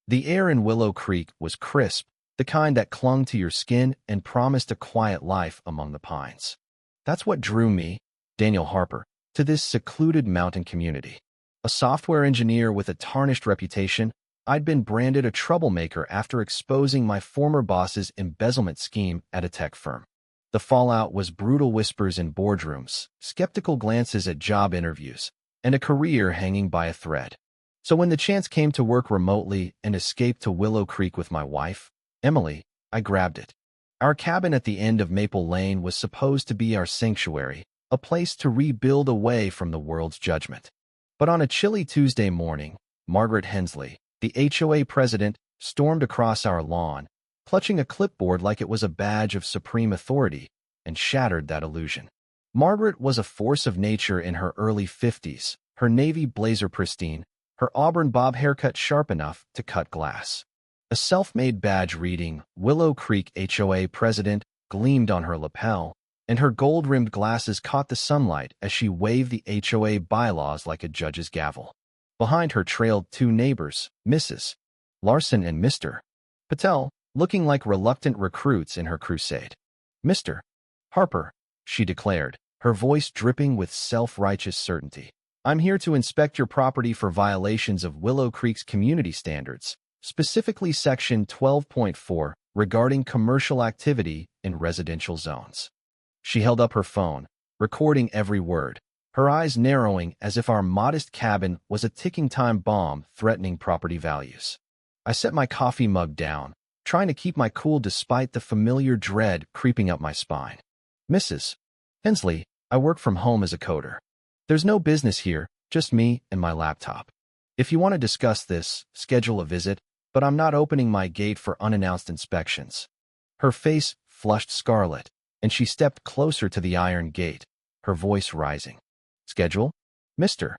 The air in Willow Creek was crisp, the kind that clung to your skin and promised a quiet life among the pines. That's what drew me, Daniel Harper, to this secluded mountain community. A software engineer with a tarnished reputation, I'd been branded a troublemaker after exposing my former boss's embezzlement scheme at a tech firm. The fallout was brutal whispers in boardrooms, skeptical glances at job interviews, and a career hanging by a thread. So when the chance came to work remotely and escape to Willow Creek with my wife, Emily, I grabbed it. Our cabin at the end of Maple Lane was supposed to be our sanctuary, a place to rebuild away from the world's judgment. But on a chilly Tuesday morning, Margaret Hensley, the HOA president, stormed across our lawn, clutching a clipboard like it was a badge of supreme authority, and shattered that illusion. Margaret was a force of nature in her early 50s, her navy blazer pristine, her auburn bob haircut sharp enough to cut glass. A self-made badge reading Willow Creek HOA President gleamed on her lapel, and her gold-rimmed glasses caught the sunlight as she waved the HOA bylaws like a judge's gavel. Behind her trailed two neighbors, Mrs. Larson and Mr. Patel, looking like reluctant recruits in her crusade. "Mr. Harper," she declared, her voice dripping with self-righteous certainty. "I'm here to inspect your property for violations of Willow Creek's community standards, specifically Section 12.4 regarding commercial activity in residential zones." She held up her phone, recording every word, her eyes narrowing as if our modest cabin was a ticking time bomb threatening property values. I set my coffee mug down, trying to keep my cool despite the familiar dread creeping up my spine. "Mrs. Hensley, I work from home as a coder. There's no business here, just me and my laptop. If you want to discuss this, schedule a visit, but I'm not opening my gate for unannounced inspections." Her face flushed scarlet, and she stepped closer to the iron gate, her voice rising. "Schedule? Mr.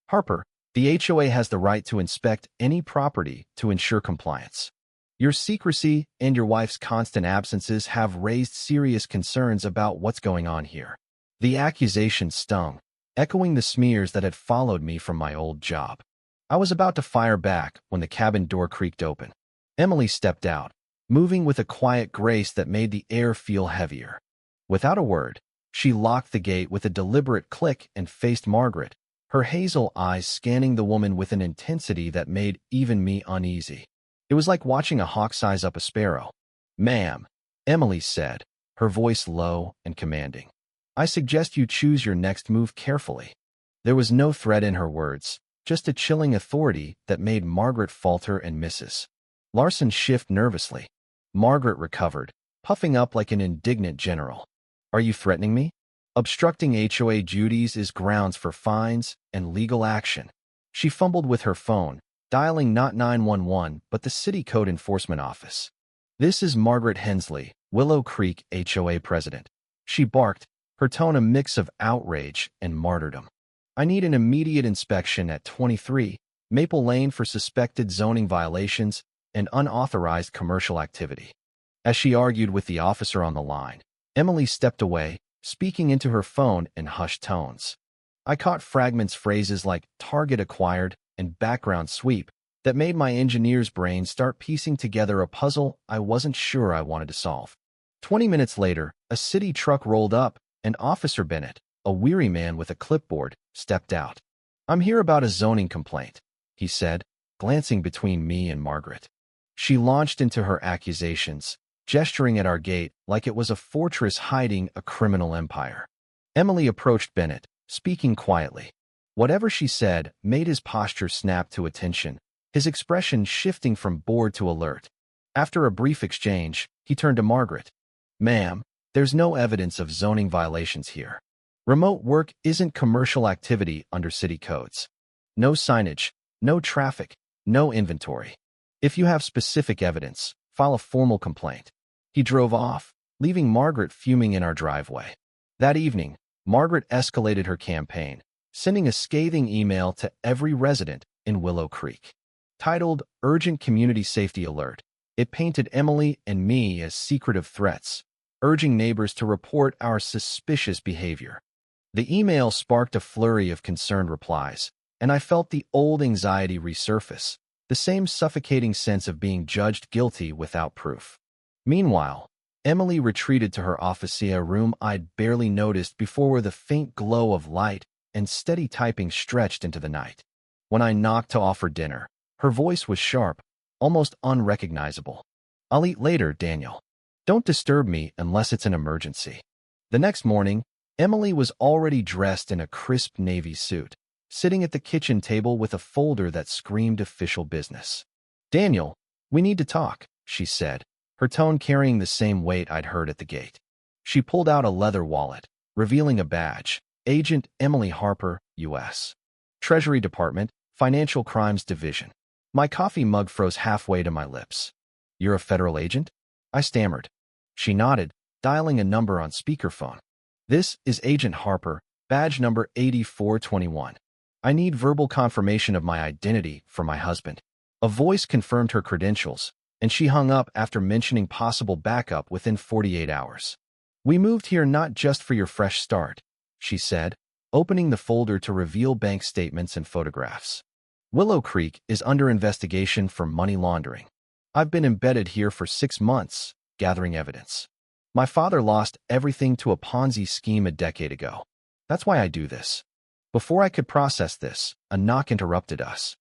Harper, the HOA has the right to inspect any property to ensure compliance. Your secrecy and your wife's constant absences have raised serious concerns about what's going on here." The accusation stung, echoing the smears that had followed me from my old job. I was about to fire back when the cabin door creaked open. Emily stepped out, moving with a quiet grace that made the air feel heavier. Without a word, she locked the gate with a deliberate click and faced Margaret, her hazel eyes scanning the woman with an intensity that made even me uneasy. It was like watching a hawk size up a sparrow. "Ma'am," Emily said, her voice low and commanding, "I suggest you choose your next move carefully." There was no threat in her words, just a chilling authority that made Margaret falter and Mrs. Larson shift nervously. Margaret recovered, puffing up like an indignant general. "Are you threatening me? Obstructing HOA duties is grounds for fines and legal action." She fumbled with her phone, dialing not 911 but the City Code Enforcement Office. "This is Margaret Hensley, Willow Creek HOA President," she barked, her tone a mix of outrage and martyrdom. "I need an immediate inspection at 23 Maple Lane for suspected zoning violations and unauthorized commercial activity." As she argued with the officer on the line, Emily stepped away, speaking into her phone in hushed tones. I caught fragments phrases like "target acquired" and "background sweep" that made my engineer's brain start piecing together a puzzle I wasn't sure I wanted to solve. 20 minutes later, a city truck rolled up, and Officer Bennett, a weary man with a clipboard, stepped out. "I'm here about a zoning complaint," he said, glancing between me and Margaret. She launched into her accusations, gesturing at our gate like it was a fortress hiding a criminal empire. Emily approached Bennett, speaking quietly. Whatever she said made his posture snap to attention, his expression shifting from bored to alert. After a brief exchange, he turned to Margaret. "Ma'am, there's no evidence of zoning violations here. Remote work isn't commercial activity under city codes. No signage, no traffic, no inventory. If you have specific evidence, file a formal complaint." He drove off, leaving Margaret fuming in our driveway. That evening, Margaret escalated her campaign, sending a scathing email to every resident in Willow Creek. Titled "Urgent Community Safety Alert," it painted Emily and me as secretive threats, urging neighbors to report our suspicious behavior. The email sparked a flurry of concerned replies, and I felt the old anxiety resurface, the same suffocating sense of being judged guilty without proof. Meanwhile, Emily retreated to her office, a room I'd barely noticed before, where the faint glow of light and steady typing stretched into the night. When I knocked to offer dinner, her voice was sharp, almost unrecognizable. "I'll eat later, Daniel. Don't disturb me unless it's an emergency." The next morning, Emily was already dressed in a crisp navy suit, sitting at the kitchen table with a folder that screamed official business. "Daniel, we need to talk," she said, her tone carrying the same weight I'd heard at the gate. She pulled out a leather wallet, revealing a badge: Agent Emily Harper, U.S. Treasury Department, Financial Crimes Division. My coffee mug froze halfway to my lips. "You're a federal agent?" I stammered. She nodded, dialing a number on speakerphone. "This is Agent Harper, badge number 8421. I need verbal confirmation of my identity for my husband." A voice confirmed her credentials, and she hung up after mentioning possible backup within 48 hours. "We moved here not just for your fresh start," she said, opening the folder to reveal bank statements and photographs. "Willow Creek is under investigation for money laundering. I've been embedded here for 6 months, gathering evidence. My father lost everything to a Ponzi scheme a decade ago. That's why I do this." Before I could process this, a knock interrupted us.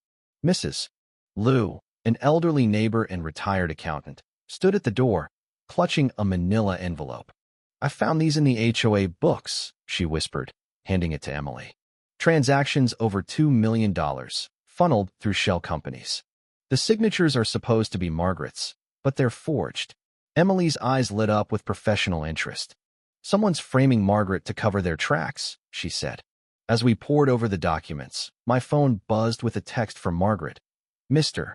Mrs. Liu, an elderly neighbor and retired accountant, stood at the door, clutching a manila envelope. "I found these in the HOA books," she whispered, handing it to Emily. "Transactions over $2 million, funneled through shell companies. The signatures are supposed to be Margaret's, but they're forged." Emily's eyes lit up with professional interest. "Someone's framing Margaret to cover their tracks," she said. As we pored over the documents, my phone buzzed with a text from Margaret. "Mr.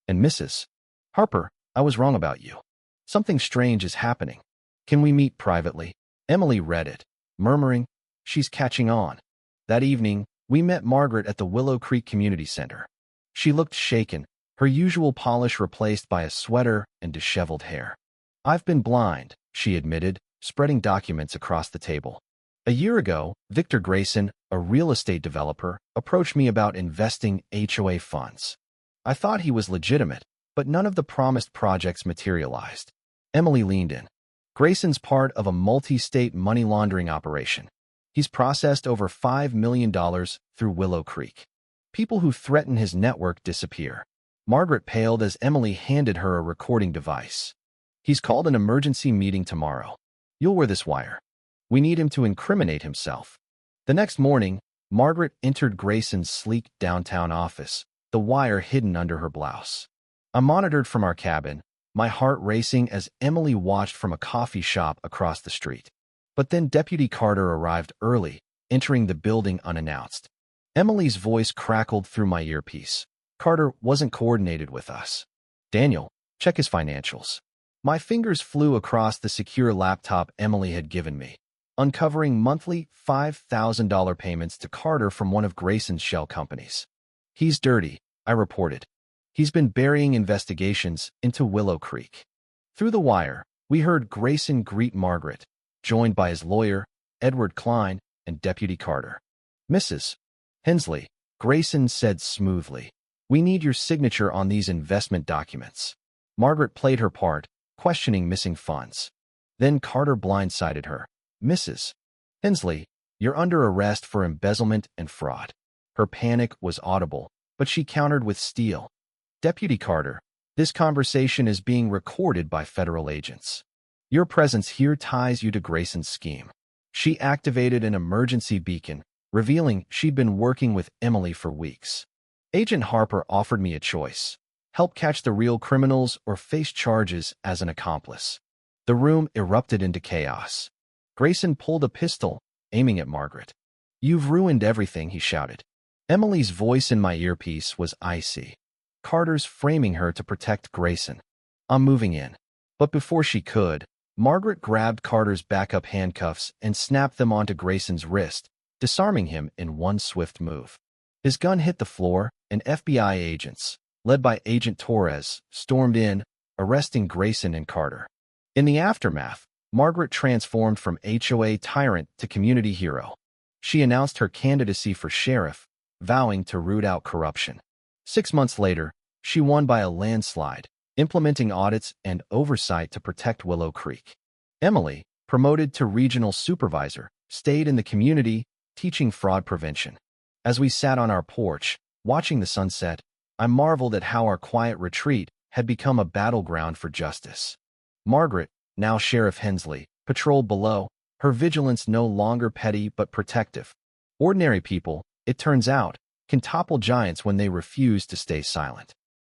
and Mrs. Harper, I was wrong about you. Something strange is happening. Can we meet privately?" Emily read it, murmuring, "She's catching on." That evening, we met Margaret at the Willow Creek Community Center. She looked shaken, her usual polish replaced by a sweater and disheveled hair. "I've been blind," she admitted, spreading documents across the table. "A year ago, Victor Grayson, a real estate developer, approached me about investing HOA funds. I thought he was legitimate, but none of the promised projects materialized." Emily leaned in. "Grayson's part of a multi-state money laundering operation. He's processed over $5 million through Willow Creek. People who threaten his network disappear." Margaret paled as Emily handed her a recording device. "He's called an emergency meeting tomorrow. You'll wear this wire. We need him to incriminate himself." The next morning, Margaret entered Grayson's sleek downtown office, the wire hidden under her blouse. I monitored from our cabin, my heart racing as Emily watched from a coffee shop across the street. But then Deputy Carter arrived early, entering the building unannounced. Emily's voice crackled through my earpiece. "Carter wasn't coordinated with us. Daniel, check his financials." My fingers flew across the secure laptop Emily had given me, uncovering monthly $5,000 payments to Carter from one of Grayson's shell companies. "He's dirty," I reported. "He's been burying investigations into Willow Creek." Through the wire, we heard Grayson greet Margaret, joined by his lawyer, Edward Klein, and Deputy Carter. "Mrs. Hensley," Grayson said smoothly, "we need your signature on these investment documents." Margaret played her part, questioning missing funds. Then Carter blindsided her. "Mrs. Hensley, you're under arrest for embezzlement and fraud." Her panic was audible, but she countered with steel. "Deputy Carter, this conversation is being recorded by federal agents. Your presence here ties you to Grayson's scheme." She activated an emergency beacon, revealing she'd been working with Emily for weeks. "Agent Harper offered me a choice: help catch the real criminals or face charges as an accomplice." The room erupted into chaos. Grayson pulled a pistol, aiming at Margaret. "You've ruined everything," he shouted. Emily's voice in my earpiece was icy. "Carter's framing her to protect Grayson. I'm moving in." But before she could, Margaret grabbed Carter's backup handcuffs and snapped them onto Grayson's wrist, disarming him in one swift move. His gun hit the floor, and FBI agents, led by Agent Torres, stormed in, arresting Grayson and Carter. In the aftermath, Margaret transformed from HOA tyrant to community hero. She announced her candidacy for sheriff, vowing to root out corruption. 6 months later, She won by a landslide, implementing audits and oversight to protect Willow Creek. Emily, promoted to regional supervisor, stayed in the community, teaching fraud prevention. As we sat on our porch, watching the sunset, I marveled at how our quiet retreat had become a battleground for justice. Margaret, now Sheriff Hensley, patrolled below, her vigilance no longer petty but protective. Ordinary people, it turns out, can topple giants when they refuse to stay silent.